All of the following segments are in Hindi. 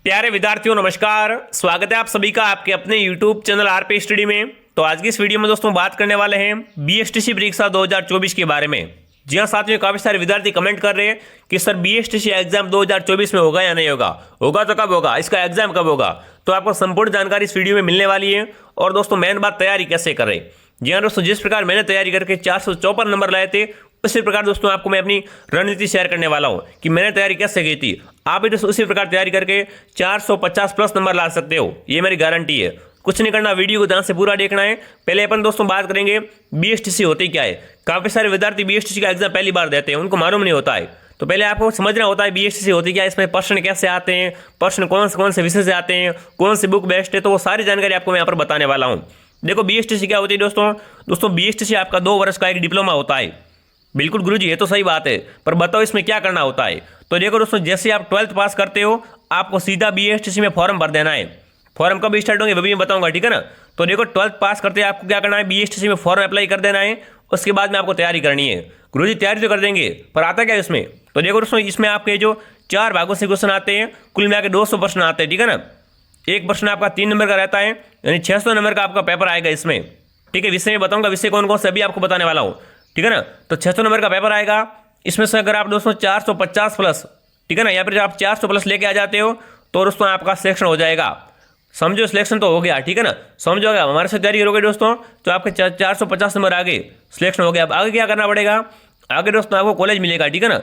प्यारे विद्यार्थियों नमस्कार। स्वागत है आप सभी का आपके अपने YouTube चैनल आरपी स्टडी में। तो आज की इस वीडियो में दोस्तों बात करने वाले हैं बीएसटीसी परीक्षा 2024 के बारे में। जी हाँ साथियों, काफी सारे विद्यार्थी कमेंट कर रहे हैं कि सर बीएसटीसी एग्जाम 2024 में होगा या नहीं होगा, होगा तो कब होगा, इसका एग्जाम कब होगा। तो आपको संपूर्ण जानकारी इस वीडियो में मिलने वाली है। और दोस्तों मेन बात, तैयारी कैसे करें। जी हाँ दोस्तों, जिस प्रकार मैंने तैयारी करके 454 नंबर लाए थे, उसी प्रकार दोस्तों आपको मैं अपनी रणनीति शेयर करने वाला हूं कि मैंने तैयारी कैसे की थी। आप भी दोस्तों उसी प्रकार तैयारी करके 450 प्लस नंबर ला सकते हो, ये मेरी गारंटी है। कुछ नहीं करना, वीडियो को ध्यान से पूरा देखना है। पहले अपन दोस्तों बात करेंगे बीएसटीसी होती क्या है। काफी सारे विद्यार्थी बीएसटीसी का एग्जाम पहली बार देते हैं, उनको मालूम नहीं होता है। तो पहले आपको समझना होता है बीएसटीसी होती क्या है, इसमें प्रश्न कैसे आते हैं, प्रश्न कौन से विषय से आते हैं, कौन सी बुक बेस्ट है। तो वो सारी जानकारी आपको मैं यहाँ पर बताने वाला हूँ। देखो बीएसटीसी क्या होती है दोस्तों बीएसटीसी आपका 2 वर्ष का एक डिप्लोमा होता है। बिल्कुल गुरुजी, ये तो सही बात है, पर बताओ इसमें क्या करना होता है। तो देखो दोस्तों, जैसे आप 12th पास करते हो, आपको सीधा बीएसटीसी में फॉर्म भर देना है। फॉर्म कब स्टार्ट होंगे वो भी मैं बताऊंगा, ठीक है ना। तो देखो 12th पास करते हैं, आपको क्या करना है, बीएसटीसी में फॉर्म अप्लाई कर देना है। उसके बाद में आपको तैयारी करनी है। गुरुजी तैयारी तो कर देंगे, पर आता क्या है इसमें। तो देखो दोस्तों, इसमें आपके जो 4 भागों से क्वेश्चन आते हैं, कुल मिला के 200 प्रश्न आते हैं, ठीक है ना। एक प्रश्न आपका 3 नंबर का रहता है, यानी 600 नंबर का आपका पेपर आएगा इसमें, ठीक है। विषय में बताऊंगा, विषय कौन कौन से अभी आपको बताने वाला हूँ, ठीक है ना। तो 600 नंबर का पेपर आएगा। इसमें से अगर आप दोस्तों 450 प्लस, ठीक है ना, या फिर आप 400 प्लस लेके आ जाते हो, तो दोस्तों आपका सिलेक्शन हो जाएगा। समझो सिलेक्शन तो हो गया, ठीक है ना। समझो अगर हमारे साथ तैयारी करोगे दोस्तों, तो आपके 450 नंबर आगे सिलेक्शन हो गया। अब आगे क्या करना पड़ेगा, आगे दोस्तों आपको कॉलेज मिलेगा, ठीक है ना।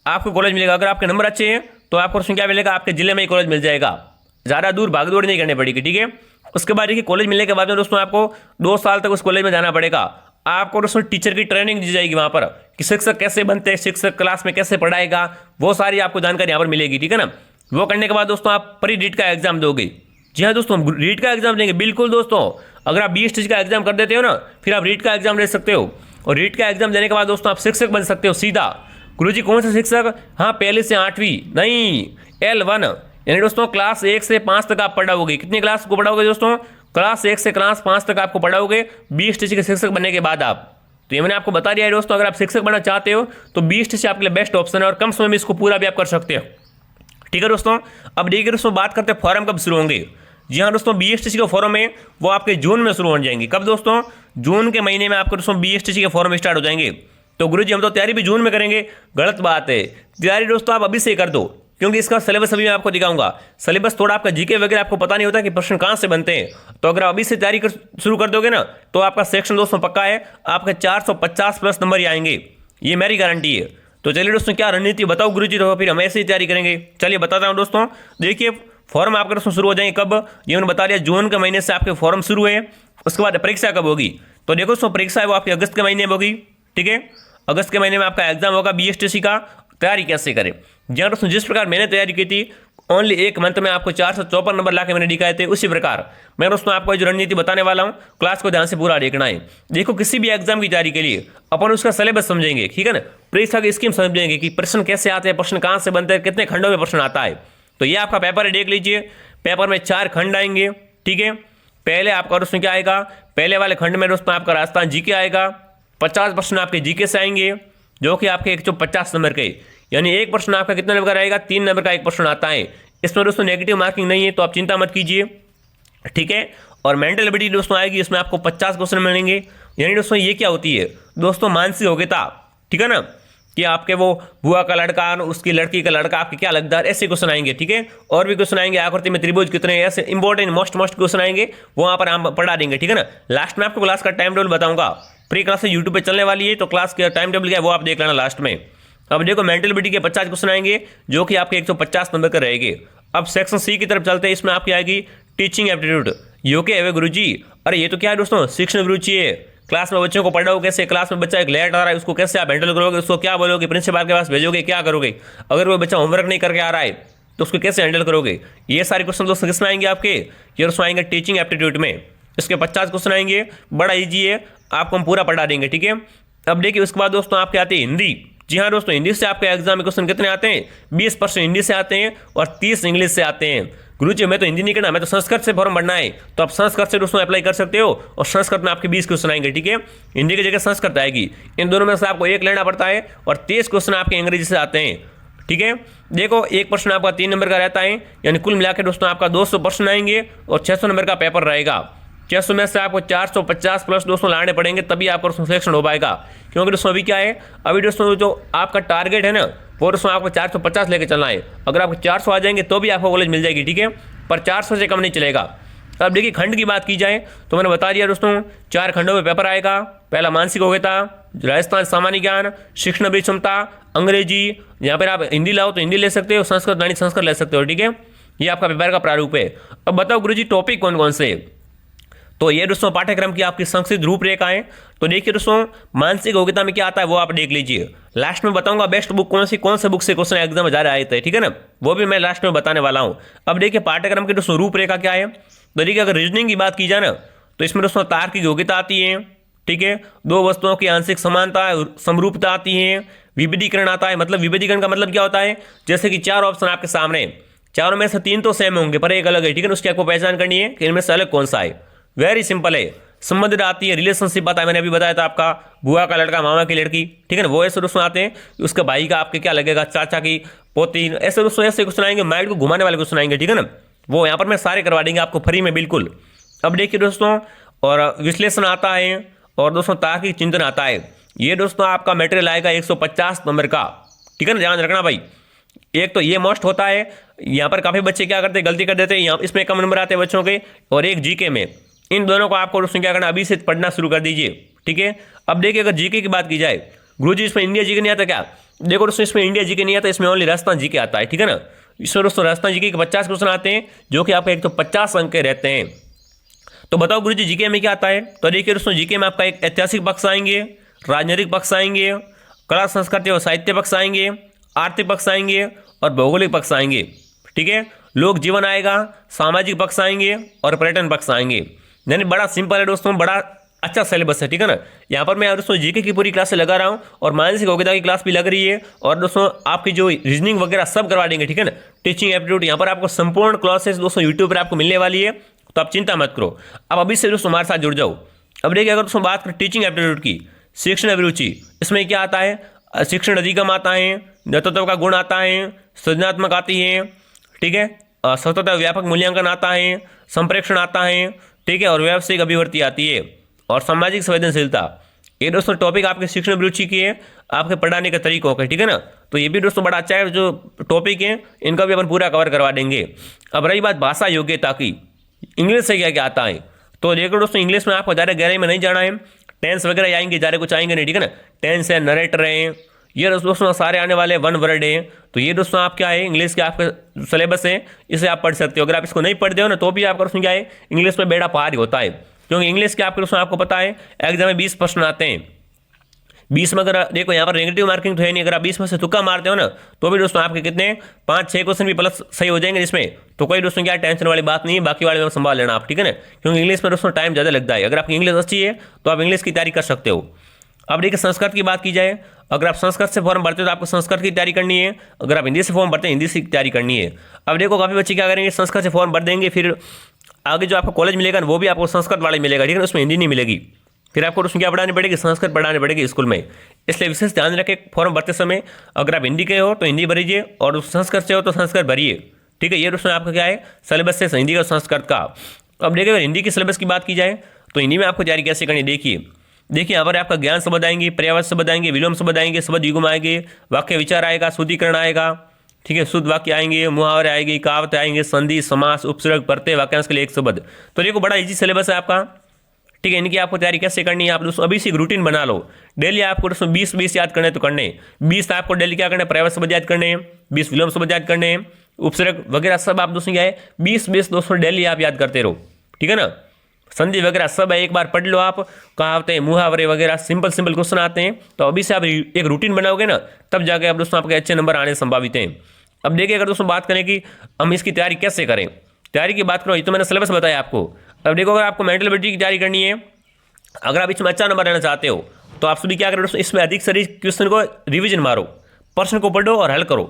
आपको कॉलेज मिलेगा, अगर आपके नंबर अच्छे हैं तो आपको उसमें क्या मिलेगा, आपके जिले में ही कॉलेज मिल जाएगा। ज़्यादा दूर भागदौड़ नहीं करनी पड़ेगी, ठीक है। उसके बाद देखिए, कॉलेज मिलने के बाद में दोस्तों आपको 2 साल तक उस कॉलेज में जाना पड़ेगा। आपको दोस्तों टीचर की ट्रेनिंग दी जाएगी वहाँ पर, कि शिक्षक कैसे बनते हैं, शिक्षक क्लास में कैसे पढ़ाएगा, वो सारी आपको जानकारी यहाँ पर मिलेगी, ठीक है ना। वो करने के बाद दोस्तों आप प्री रीट का एग्जाम दोगे। जी हाँ दोस्तों, रीट का एग्जाम देंगे, बिल्कुल दोस्तों। अगर आप बीएसटीसी का एग्जाम कर देते हो ना, फिर आप रीट का एग्जाम दे सकते हो। और रीट का एग्जाम देने के बाद दोस्तों आप शिक्षक बन सकते हो सीधा। गुरुजी कौन सा शिक्षक, हाँ पहले से 8वीं नहीं, L1, यानी दोस्तों क्लास 1 से 5 तक आप पढ़ाओगे। कितनी क्लास को पढ़ाओगे दोस्तों, क्लास 1 से क्लास 5 तक आपको पढ़ाओगे बीएसटीसी के शिक्षक बनने के बाद आप। तो ये मैंने आपको बता दिया है दोस्तों, अगर आप शिक्षक बनना चाहते हो तो बीएसटीसी आपके लिए बेस्ट ऑप्शन है, और कम समय में इसको पूरा भी आप कर सकते हो, ठीक है दोस्तों। अब देखिए दोस्तों, बात करते हैं फॉर्म कब शुरू होंगे। जी हाँ दोस्तों, बीएसटीसी के फॉर्म है वो आपके जून में शुरू हो जाएंगे। कब दोस्तों, जून के महीने में आपको दोस्तों बीएसटीसी के फॉर्म स्टार्ट हो जाएंगे। तो गुरुजी हम तो तैयारी भी जून में करेंगे, गलत बात है। तैयारी दोस्तों आप अभी से कर दो, क्योंकि इसका सिलेबस अभी मैं आपको दिखाऊंगा। सिलेबस थोड़ा आपका जीके वगैरह आपको पता नहीं होता कि प्रश्न कहाँ से बनते हैं। तो अगर अभी से तैयारी शुरू कर दोगे ना, तो आपका सेक्शन दोस्तों पक्का है, आपके 450 प्लस नंबर ही आएंगे, ये मेरी गारंटी है। तो चलिए दोस्तों, क्या रणनीति बताओ गुरुजी, तो फिर हम ऐसे ही तैयारी करेंगे। चलिए बताता हूँ दोस्तों। देखिए फॉर्म आपके दोस्तों शुरू हो जाएंगे कब, ये मैंने बता दिया, जून के महीने से आपके फॉर्म शुरू है। उसके बाद परीक्षा कब होगी, तो देखो दोस्तों परीक्षा है वो आपके अगस्त के महीने में होगी, ठीक है। अगस्त के महीने में आपका एग्जाम होगा बीएसटीसी का। तैयारी कैसे करें, जी दोस्तों, जिस प्रकार मैंने तैयारी की थी, ओनली 1 मंथ में आपको 454 नंबर लाके मैंने दिखाए थे, उसी प्रकार मैं दोस्तों आपको जो रणनीति बताने वाला हूँ, क्लास को ध्यान से पूरा देखना है। देखो किसी भी एग्जाम की तैयारी के लिए अपन उसका सिलेबस समझेंगे, ठीक है ना। परीक्षा की स्कीम समझेंगे कि प्रश्न कैसे आते हैं, प्रश्न कहाँ से बनते हैं, कितने खंडों में प्रश्न आता है। तो ये आपका पेपर है, देख लीजिए। पेपर में 4 खंड आएंगे, ठीक है। पहले आपका दोस्तों क्या आएगा, पहले वाले खंड में दोस्तों आपका राजस्थान जीके आएगा। 50 प्रश्न आपके जीके से आएंगे, जो कि आपके 150 नंबर के, यानी एक प्रश्न आपका कितने नंबर का रहेगा, 3 नंबर का एक प्रश्न आता है। इसमें दोस्तों नेगेटिव मार्किंग नहीं है, तो आप चिंता मत कीजिए, ठीक है। और मेंटल एबिलिटी दोस्तों आएगी, इसमें आपको 50 क्वेश्चन मिलेंगे। यानी दोस्तों ये क्या होती है दोस्तों, मानसिक योग्यता, ठीक है ना, कि आपके वो बुआ का लड़का, उसकी लड़की का लड़का आपके क्या लगता है, ऐसे क्वेश्चन आएंगे, ठीक है। और भी क्वेश्चन आएंगे, आकृति में त्रिभुज कितने, ऐसे इंपॉर्टेंट मोस्ट क्वेश्चन आएंगे, वो वहाँ पर हम पढ़ा देंगे, ठीक है ना। लास्ट में आपको क्लास का टाइम टेबल बताऊंगा, प्री क्लास यूट्यूब पे चलने वाली है, तो क्लास का टाइम टेबल क्या है वो आप देख लेना लास्ट में। अब देखो मेंटल एबिलिटी के 50 क्वेश्चन आएंगे, जो कि आपके 150 नंबर के रहेंगे। अब सेक्शन सी की तरफ चलते हैं, इसमें आपकी आएगी टीचिंग एप्टीट्यूड। यूके है गुरुजी, अरे ये तो क्या है दोस्तों, शिक्षण रुचि है। क्लास में बच्चों को पढ़ाओ कैसे, क्लास में बच्चा एक लेट आ रहा है, उसको कैसे आप हैंडल करोगे, उसको क्या बोलोगे, प्रिंसिपल के पास भेजोगे, क्या करोगे। अगर वो बच्चा होमवर्क नहीं करके आ रहा है तो उसको कैसे हैंडल करोगे। ये सारे क्वेश्चन दोस्तों किसमें आएंगे, आपके ये दोस्तों आएंगे टीचिंग एप्टीट्यूड में। इसके 50 क्वेश्चन आएंगे, बड़ा ईजी है, आपको हम पूरा पढ़ा देंगे, ठीक है। अब देखिए उसके बाद दोस्तों आपके आते हैं हिंदी। जी हाँ दोस्तों, हिंदी से आपके एग्जाम में क्वेश्चन कितने आते हैं, 20% हिंदी से आते हैं और 30 इंग्लिश से आते हैं। गुरुजी मैं तो हिंदी नहीं करना, मैं तो संस्कृत से फॉर्म भरना है, तो आप संस्कृत से दोस्तों अप्लाई कर सकते हो, और संस्कृत में आपके 20 क्वेश्चन आएंगे, ठीक है। हिंदी की जगह संस्कृत आएगी, इन दोनों में से आपको एक लेना पड़ता है, और 30 क्वेश्चन आपके अंग्रेजी से आते हैं, ठीक है। देखो एक प्रश्न आपका 3 नंबर का रहता है, यानी कुल मिलाकर दोस्तों आपका 200 प्रश्न आएंगे और 600 नंबर का पेपर रहेगा। 600 में से आपको 450 प्लस दोस्तों लाने पड़ेंगे, तभी आपका दोस्तों सिलेक्शन हो पाएगा। क्योंकि दोस्तों अभी क्या है, अभी दोस्तों जो आपका टारगेट है ना, वो दोस्तों आपको 450 लेके चलना है। अगर आपको 400 आ जाएंगे तो भी आपको कॉलेज मिल जाएगी, ठीक है, पर 400 से कम नहीं चलेगा। अब देखिए खंड की बात की जाए तो मैंने बता दिया दोस्तों 4 खंडों में पेपर आएगा। पहला मानसिक योग्यता, राजस्थान सामान्य ज्ञान, शिक्षण अभिरुचि क्षमता, अंग्रेजी, यहाँ पर आप हिंदी लाओ तो हिंदी ले सकते हो, संस्कृत गणित संस्कृत ले सकते हो, ठीक है। ये आपका पेपर का प्रारूप है। अब बताओ गुरुजी टॉपिक कौन कौन से, तो ये दोस्तों पाठ्यक्रम की आपकी संक्षिप्त रूपरेखा है। तो देखिए दोस्तों मानसिक योग्यता में क्या आता है वो आप देख लीजिए। लास्ट में बताऊंगा बेस्ट बुक कौन से बुक से क्वेश्चन एग्जाम में ज़्यादा आए थे, ठीक है ना, वो भी मैं लास्ट में बताने वाला हूँ। अब देखिए पाठ्यक्रम की दोस्तों रूपरेखा क्या है। तो देखिए अगर रीजनिंग की बात की जाए ना, तो इसमें दोस्तों तार्किक योग्यता आती है, ठीक है, 2 वस्तुओं की आंशिक समानता समरूपता आती है, विविधीकरण आता है। मतलब विविधीकरण का मतलब क्या होता है, जैसे कि 4 ऑप्शन आपके सामने, चारों में से 3 तो सेम होंगे पर एक अलग है, ठीक है, उसकी आपको पहचान करनी है कि इनमें से अलग कौन सा है। वेरी सिंपल है। संबंध आती है, रिलेशनशिप आता है, मैंने अभी बताया था आपका बुआ का लड़का मामा की लड़की, ठीक है ना, वो ऐसे दोस्तों आते हैं। उसके भाई का आपके क्या लगेगा, चाचा की पोती, ऐसे दोस्तों ऐसे कुछ सुनाएंगे, माइंड को घुमाने वाले कुछ सुनाएंगे, ठीक है ना, वो यहाँ पर मैं सारे करवा देंगे आपको फ्री में बिल्कुल। अब देखिए दोस्तों और विश्लेषण आता है और दोस्तों तार्किक चिंतन आता है। ये दोस्तों आपका मटेरियल आएगा 150 नंबर का, ठीक है ना, ध्यान रखना भाई। एक तो ये मोस्ट होता है, यहाँ पर काफ़ी बच्चे क्या करते हैं, गलती कर देते हैं, यहाँ इसमें कम नंबर आते हैं बच्चों के, और एक जीके में। इन दोनों को आपको दोस्तों क्या करना, अभी से पढ़ना शुरू कर दीजिए, ठीक है। अब देखिए अगर जीके की बात की जाए, गुरुजी इसमें इंडिया जीके नहीं आता क्या, देखो दोस्तों इसमें इंडिया जीके नहीं आता, इसमें ओनली राजस्थान जीके आता है, ठीक है ना। इसमें दोस्तों राजस्थान जीके के 50 क्वेश्चन आते हैं, जो कि आपका 150 अंक के रहते हैं। तो बताओ गुरुजी जीके में क्या आता है। तो देखिए दोस्तों जीके में आपका एक ऐतिहासिक पक्ष आएंगे, राजनीतिक पक्ष आएंगे, कला संस्कृति और साहित्य पक्ष आएंगे, आर्थिक पक्ष आएंगे और भौगोलिक पक्ष आएंगे, ठीक है। लोक जीवन आएगा, सामाजिक पक्ष आएंगे और पर्यटन पक्ष आएंगे। यानी बड़ा सिंपल है दोस्तों, बड़ा अच्छा सिलेबस है, ठीक है ना। यहाँ पर मैं दोस्तों जीके की पूरी क्लास लगा रहा हूँ और मानसिक योग्यता की क्लास भी लग रही है, और दोस्तों आपकी जो रीजनिंग वगैरह सब करवा देंगे, ठीक है ना। टीचिंग एप्टीट्यूड यहाँ पर आपको संपूर्ण क्लासेस दोस्तों यूट्यूब पर आपको मिलने वाली है, तो आप चिंता मत करो। अब अभी से दोस्तों हमारे साथ जुड़ जाओ। अब देखिए अगर दोस्तों बात करें टीचिंग एप्टीट्यूड की, शिक्षण अभिरुचि, इसमें क्या आता है, शिक्षण अधिगम आता है, नेतृत्व का गुण आता है, सृजनात्मक आती है, ठीक है, सतत व्यापक मूल्यांकन आता है, संप्रेक्षण आता है, ठीक है, और व्यावसायिक अभिवृत्ति आती है, और सामाजिक संवेदनशीलता। ये दोस्तों टॉपिक आपके शिक्षण अभिरुचि की है, आपके पढ़ाने के तरीकों के, ठीक है ना। तो ये भी दोस्तों बड़ा अच्छा है, जो टॉपिक है इनका भी अपन पूरा कवर करवा देंगे। अब रही बात भाषा योग्यता की, इंग्लिश से क्या क्या आता है, तो देखो दोस्तों इंग्लिश में आपको ज़्यादा गहराई में नहीं जाना है, टेंस वगैरह आएंगे, ज़्यादा कुछ आएंगे नहीं, ठीक है ना। टेंस है, नरेटर है, ये दोस्तों सारे आने वाले 1 वर्ड है। तो ये दोस्तों आप क्या है, इंग्लिश के आपका सिलेबस है, इसे आप पढ़ सकते हो। अगर आप इसको नहीं पढ़ते हो ना, तो भी आपका दोस्तों क्या है, इंग्लिश में बेड़ा पार ही होता है। क्योंकि इंग्लिश के आपके दोस्तों आपको पता है एग्जाम में 20 प्रश्न आते हैं, 20 में अगर देखो यहाँ पर नेगेटिव मार्किंग तो है नहीं, अगर आप 20 में से तुक्का मारते हो ना, तो भी दोस्तों आपके कितने 5-6 क्वेश्चन भी प्लस सही हो जाएंगे जिसमें, तो कोई दोस्तों क्या टेंशन वाली बात नहीं है, बाकी वाले में संभाल लेना आप, ठीक है ना। क्योंकि इंग्लिश में दोस्तों टाइम ज़्यादा लगता है। अगर आपकी इंग्लिश अच्छी है तो आप इंग्लिश की तैयारी कर सकते हो। अब देखिए संस्कृत की बात की जाए, अगर आप संस्कृत से फॉर्म भरते हो तो आपको संस्कृत की तैयारी करनी है, अगर आप हिंदी से फॉर्म भरते हैं हिंदी की तैयारी करनी है। अब देखो काफ़ी बच्चे क्या करेंगे, संस्कृत से फॉर्म भर देंगे, फिर आगे जो आपको कॉलेज मिलेगा वो भी आपको संस्कृत वाला मिलेगा, ठीक है, उसमें हिंदी नहीं मिलेगी, फिर आपको उसमें क्या पढ़ानी पड़ेगी, संस्कृत पढ़ानी पड़ेगी स्कूल में। इसलिए विशेष ध्यान रखें फॉर्म भरते समय, अगर आप हिंदी के हो तो हिंदी भरीजिए, और संस्कृत से हो तो संस्कृत भरिए, ठीक है। ये दोस्तों आपका क्या है सिलेबस से हिंदी और संस्कृत का। अब देखिए अगर हिंदी की सिलेबस की बात की जाए तो हिंदी में आपको तैयारी कैसे करनी, देखिए यहाँ पर आपका ज्ञान शब्द आएंगे, पर्यायवाची शब्द आएंगे, विलोम शब्द आएंगे, शब्द युग्म आएंगे, वाक्य विचार आएगा, शुद्धिकरण आएगा, ठीक है, शुद्ध वाक्य आएंगे, मुहावरे आएंगे, कहावतें आएंगे, संधि, समास, उपसर्ग, प्रत्यय, वाक्यांश के लिए एक शब्द। तो देखो बड़ा इजी सिलेबस है आपका, ठीक है। इनकी आपको तैयारी कैसे करनी है, आप दोस्तों अभी से रूटीन बना लो। डेली आपको दोस्तों 20 याद करने तो करने, 20 आपको डेली क्या करना है, पर्यायवाची शब्द याद करने, 20 विलोम शब्द याद करने, उपसर्ग वगैरह सब आप दोस्तों क्या है 20 दोस्तों डेली आप याद करते रहो, ठीक है ना। संधि वगैरह सब है, एक बार पढ़ लो आप, कहावतें, मुहावरे वगैरह सिंपल क्वेश्चन आते हैं। तो अभी से आप एक रूटीन बनाओगे ना, तब जाके आप दोस्तों आपके अच्छे नंबर आने संभावित हैं। अब देखिए अगर दोस्तों बात करें कि हम इसकी तैयारी कैसे करें, तैयारी की बात करो, ये तो मैंने सिलेबस बताया आपको। अब देखो अगर आपको मेंटल एबिलिटी की तैयारी करनी है, अगर आप इसमें अच्छा नंबर लेना चाहते हो, तो आप सभी क्या करो दोस्तों, इसमें अधिक से अधिक क्वेश्चन को रिवीजन मारो, प्रश्न को पढ़ो और हल करो।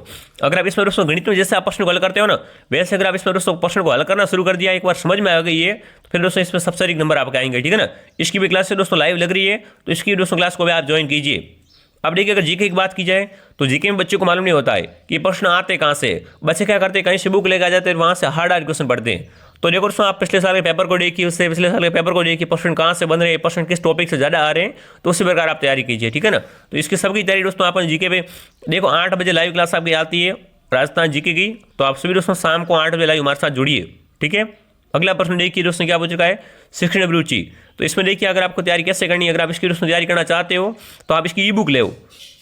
अगर आप इसमें दोस्तों गणित में जैसे आप प्रश्न को हल करते हो ना, वैसे अगर आप इसमें दोस्तों प्रश्न को हल करना शुरू कर दिया, एक बार समझ में आ गई है, तो फिर दोस्तों इसमें सबसे अधिक नंबर आपके आएंगे, ठीक है ना। इसकी भी क्लास से दोस्तों लाइव लग रही है, तो इसकी दोस्तों क्लास को भी आप ज्वाइन कीजिए। अब देखिए, अगर जीके की बात की जाए तो जीके में बच्चों को मालूम नहीं होता है कि प्रश्न आते कहाँ से। बच्चे क्या करते हैं, कहीं से बुक लेकर आ जाते हैं, वहाँ से हार्ड हार्ड क्वेश्चन पढ़ते हैं। तो देखो दोस्तों, आप पिछले साल के पेपर को देखिए, उससे पिछले साल के पेपर को देखिए, प्रश्न कहाँ से बन रहे हैं, प्रश्न किस टॉपिक से ज़्यादा आ रहे हैं, तो उसी प्रकार आप तैयारी कीजिए, ठीक है ना। तो इसकी सबकी तैयारी दोस्तों आप जीके पे देखो, 8 बजे लाइव क्लास आपकी आती है राजस्थान जीके की। तो आप सभी दोस्तों शाम को 8 बजे लाइव हमारे साथ जुड़िए, ठीक है। अगला प्रश्न देखिए दोस्तों, क्या पूछ चुका है, शिक्षण अभिरुचि। तो इसमें देखिए, अगर आपको तैयारी कैसे करनी है, अगर आप इसकी दोस्तों तैयारी करना चाहते हो तो आप इसकी ई बुक ले,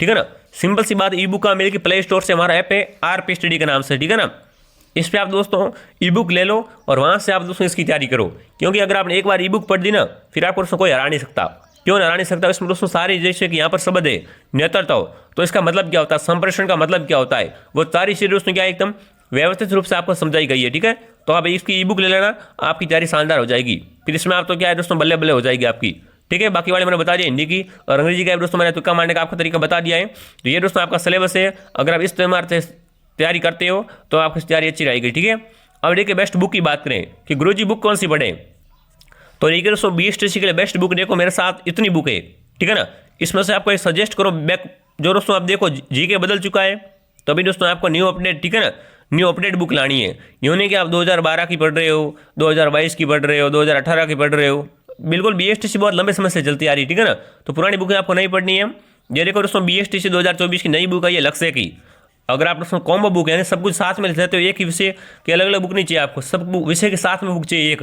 ठीक है ना। सिंपल सी बात, ई बुक का मिलेगी प्ले स्टोर से, हमारा ऐप है आरपी स्टडी के नाम से, ठीक है ना। इस पर आप दोस्तों ई बुक ले लो और वहाँ से आप दोस्तों इसकी तैयारी करो, क्योंकि अगर आपने एक बार ई बुक पढ़ दी ना, फिर आपको दोस्तों कोई हरा नहीं सकता। क्यों हरा नहीं सकता, इसमें दोस्तों सारी, जैसे कि यहाँ पर शब्द है नेतृत्व, तो इसका मतलब क्या होता है, संप्रेषण का मतलब क्या होता है, वो सारी चीज़ें दोस्तों क्या एकदम व्यवस्थित रूप से आपको समझाई गई है, ठीक है। तो आप इसकी ई बुक ले लेना, आपकी तैयारी शानदार हो जाएगी। फिर इसमें आप तो क्या है दोस्तों, बल्ले बल्ले हो जाएगी आपकी, ठीक है। बाकी वाले मैंने बता दिया, हिंदी की और अंग्रेजी का दोस्तों मैंने तुक्का मारने का आपको तरीका बता दिया है। तो ये दोस्तों आपका सिलेबस है, अगर आप इस तरह से तैयारी करते हो तो आपकी तैयारी अच्छी रहेगी, ठीक है। अब देखिए, बेस्ट बुक की बात करें कि गुरुजी बुक कौन सी पढ़ें, तो देखिए दोस्तों बीएसटीसी के लिए बेस्ट बुक देखो, मेरे साथ इतनी बुक है, ठीक है ना। इसमें से आपको एक सजेस्ट करो बैक, जो दोस्तों आप देखो जीके बदल चुका है, तो अभी दोस्तों आपको न्यू अपडेट, ठीक है ना, न्यू अपडेट बुक लानी है। यूँ नहीं कि आप 2012 की पढ़ रहे हो, 2022 की पढ़ रहे हो, 2018 की पढ़ रहे हो, बिल्कुल बीएसटीसी बहुत लंबे समय से चलती आ रही है, ठीक है ना। तो पुरानी बुकें आपको नहीं पढ़नी है। ये देखो दोस्तों, बीएसटीसी 2024 की नई बुक है, ये लक्ष्य की। अगर आप दोस्तों कॉम्बो बुक है, सब कुछ साथ में लेते हो, एक ही विषय की अलग अलग बुक नहीं चाहिए आपको, सब विषय के साथ में बुक चाहिए एक,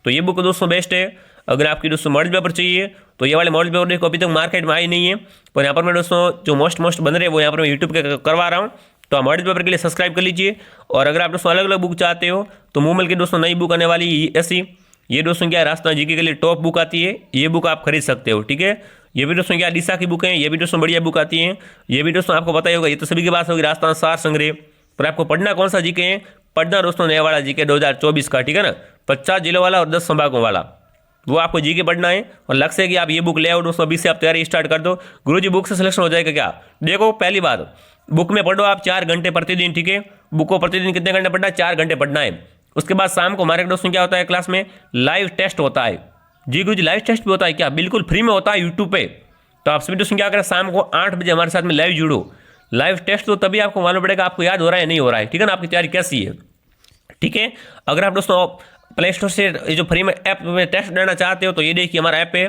तो ये बुक दोस्तों बेस्ट है। अगर आपकी दोस्तों मॉडल पेपर चाहिए तो ये वाले मॉडल पेपर देखो, अभी तक मार्केट में आई नहीं है, पर यहाँ पर मैं दोस्तों जो मोस्ट बन रहे हैं वो यहाँ पर मैं यूट्यूब के करवा रहा हूँ। तो आप मॉडल पेपर के लिए सब्सक्राइब कर लीजिए। और अगर आप दोस्तों अलग अलग बुक चाहते हो तो मूमल की दोस्तों नई बुक आने वाली ऐसी, ये दोस्तों क्या राजस्थान जीके के लिए टॉप बुक आती है, ये बुक आप खरीद सकते हो, ठीक है। ये भी दोस्तों क्या दिशा की बुक है, ये भी दोस्तों बढ़िया बुक आती है। ये भी दोस्तों आपको पता ही होगा, ये तो सभी के पास होगी, राजस्थान सार संग्रह। पर आपको पढ़ना कौन सा जीके है, पढ़ना दोस्तों नया वाला जीके 2024 का, ठीक है ना, 50 जिलों वाला और 10 संभागों वाला, वो आपको जीके पढ़ना है। और लक्ष्य है कि आप ये बुक ले आओ दोस्तों, अभी से आप तैयारी स्टार्ट कर दो। गुरुजी बुक से सिलेक्शन हो जाएगा क्या, देखो पहली बात, बुक में पढ़ो आप 4 घंटे प्रतिदिन, ठीक है। बुक को प्रतिदिन कितने घंटे पढ़ना है, 4 घंटे पढ़ना है। उसके बाद शाम को हमारे दोस्तों क्या होता है, क्लास में लाइव टेस्ट होता है। जी गुरुजी लाइव टेस्ट भी होता है क्या, बिल्कुल फ्री में होता है यूट्यूब पे। तो आप सभी दोस्तों क्या करें, शाम को 8 बजे हमारे साथ में लाइव जुड़ो। लाइव टेस्ट तो तभी आपको मालूम पड़ेगा आपको याद हो रहा है नहीं हो रहा है, ठीक है ना, आपकी तैयारी कैसी है, ठीक है। अगर आप दोस्तों प्ले स्टोर से ये जो फ्री में ऐप में टेस्ट देना चाहते हो तो ये देखिए हमारा ऐप है,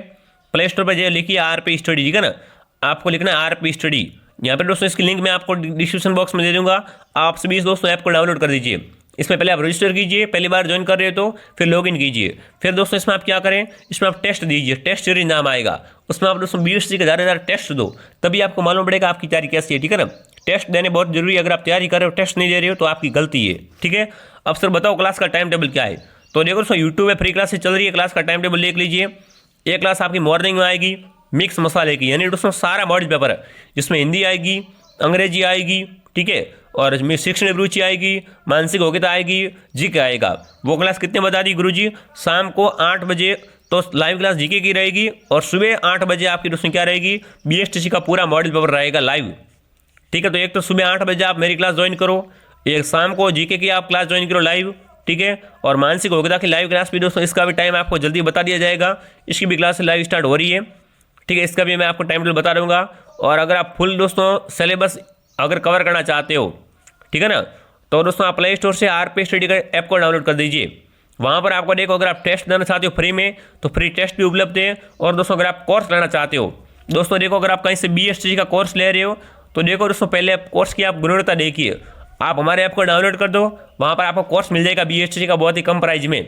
प्ले स्टोर पर जो लिखिए आरपी स्टडी, ठीक है ना, आपको लिखना है आरपी स्टडी। यहाँ पर दोस्तों इसकी लिंक मैं आपको डिस्क्रिप्शन बॉक्स में दे दूंगा, आप सभी दोस्तों ऐप को डाउनलोड कर दीजिए। इसमें पहले आप रजिस्टर कीजिए, पहली बार ज्वाइन कर रहे हो तो फिर लॉगिन कीजिए। फिर दोस्तों इसमें आप क्या करें, इसमें आप टेस्ट दीजिए, टेस्ट सीरीज नाम आएगा, उसमें आप दोस्तों बीएसटी के ज़्यादा टेस्ट दो, तभी आपको मालूम पड़ेगा आपकी तैयारी कैसी है, ठीक है ना। टेस्ट देने बहुत जरूरी है, अगर आप तैयारी कर रहे हो टेस्ट नहीं दे रहे हो तो आपकी गलती है, ठीक है। अब सर बताओ क्लास का टाइम टेबल क्या है, तो देखो दोस्तों यूट्यूब में फ्री क्लासेस चल रही है, क्लास का टाइम टेबल देख लीजिए। एक क्लास आपकी मॉर्निंग में आएगी मिक्स मसाले की, यानी दोस्तों सारा मॉडल पेपर है, जिसमें हिंदी आएगी, अंग्रेजी आएगी, ठीक है, और शिक्षण अभिरुचि आएगी, मानसिक योग्यता आएगी, जीके आएगा। वो क्लास कितने बता दी गुरुजी, शाम को 8 बजे तो लाइव क्लास जीके की रहेगी, और सुबह 8 बजे आपकी दोस्तों क्या रहेगी, बीएसटीसी का पूरा मॉडल पेपर रहेगा लाइव, ठीक है। तो एक तो सुबह 8 बजे आप मेरी क्लास ज्वाइन करो, एक शाम को जीके की आप क्लास ज्वाइन करो लाइव, ठीक है। और मानसिक योग्यता की लाइव क्लास भी दोस्तों, इसका भी टाइम आपको जल्दी बता दिया जाएगा, इसकी भी क्लास लाइव स्टार्ट हो रही है, ठीक है। इसका भी मैं आपको टाइम टेबल बता दूंगा। और अगर आप फुल दोस्तों सिलेबस अगर कवर करना चाहते हो, ठीक है ना, तो दोस्तों आप प्ले स्टोर से आरपी स्टडी का ऐप को डाउनलोड कर दीजिए। वहाँ पर आपको देखो, अगर आप टेस्ट देना चाहते हो फ्री में तो फ्री टेस्ट भी उपलब्ध है। और दोस्तों अगर आप कोर्स लेना चाहते हो, दोस्तों देखो अगर आप कहीं से बीएसटी का कोर्स ले रहे हो तो देखो दोस्तों पहले कोर्स की आप गुणवत्ता देखिए, आप हमारे ऐप को डाउनलोड कर दो, वहाँ पर आपको कोर्स मिल जाएगा बीएसटी का बहुत ही कम प्राइस में,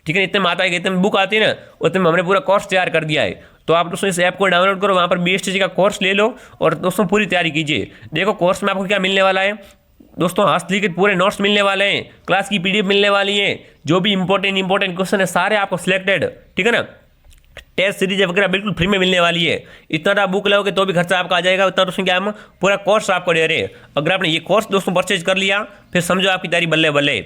ठीक है। इतने में आता है, इतने में बुक आती है ना, उतने में हमने पूरा कोर्स तैयार कर दिया है। तो आप दोस्तों इस ऐप को डाउनलोड करो, वहाँ पर बीएसटी का कोर्स ले लो और दोस्तों पूरी तैयारी कीजिए। देखो कोर्स में आपको क्या मिलने वाला है दोस्तों, हस्तलिखित पूरे नोट्स मिलने वाले हैं, क्लास की पीडीएफ मिलने वाली है, जो भी इंपॉर्टेंट क्वेश्चन है सारे आपको सिलेक्टेड, ठीक है ना। टेस्ट सीरीज वगैरह बिल्कुल फ्री में मिलने वाली है। इतना आप बुक लोगे तो भी खर्चा आपका आ जाएगा, उतना दोस्तों क्या हम पूरा कोर्स आपको दे रहे हैं। अगर आपने ये कोर्स दोस्तों परचेज कर लिया फिर समझो आपकी तैयारी बल्ले बल्ले,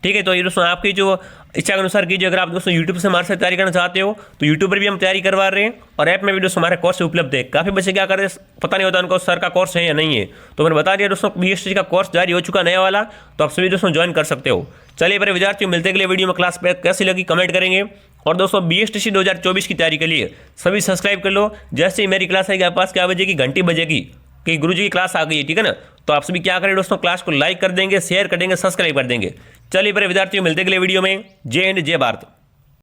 ठीक है। तो ये दोस्तों आपकी जो इच्छा के अनुसार कीजिए। अगर आप दोस्तों यूट्यूब से हमारे साथ तैयारी करना चाहते हो तो यूट्यूब पर भी हम तैयारी करवा रहे हैं, और ऐप में भी दोस्तों हमारे कोर्स उपलब्ध है। काफ़ी बच्चे क्या कर रहे हैं पता नहीं होता उनको सर का कोर्स है या नहीं है, तो मैंने बता दिया दोस्तों बीएसटी का कोर्स जारी हो चुका नया वाला, तो आप सभी दोस्तों ज्वाइन कर सकते हो। चलिए मेरे विद्यार्थियों, मिलते के लिए वीडियो में क्लास कैसी लगी कमेंट करेंगे। और दोस्तों बीएसटीसी 2024 की तैयारी के लिए सभी सब्सक्राइब कर लो, जैसे ही मेरी क्लास आएगी आपके पास क्या बजेगी, घंटी बजेगी, कि गुरुजी की क्लास आ गई है, ठीक है ना। तो आप सभी क्या करें दोस्तों, क्लास को लाइक कर देंगे, शेयर कर देंगे, सब्सक्राइब कर देंगे। चलिए बड़े विद्यार्थियों, मिलते अगले वीडियो में। जय हिंद, जय भारत।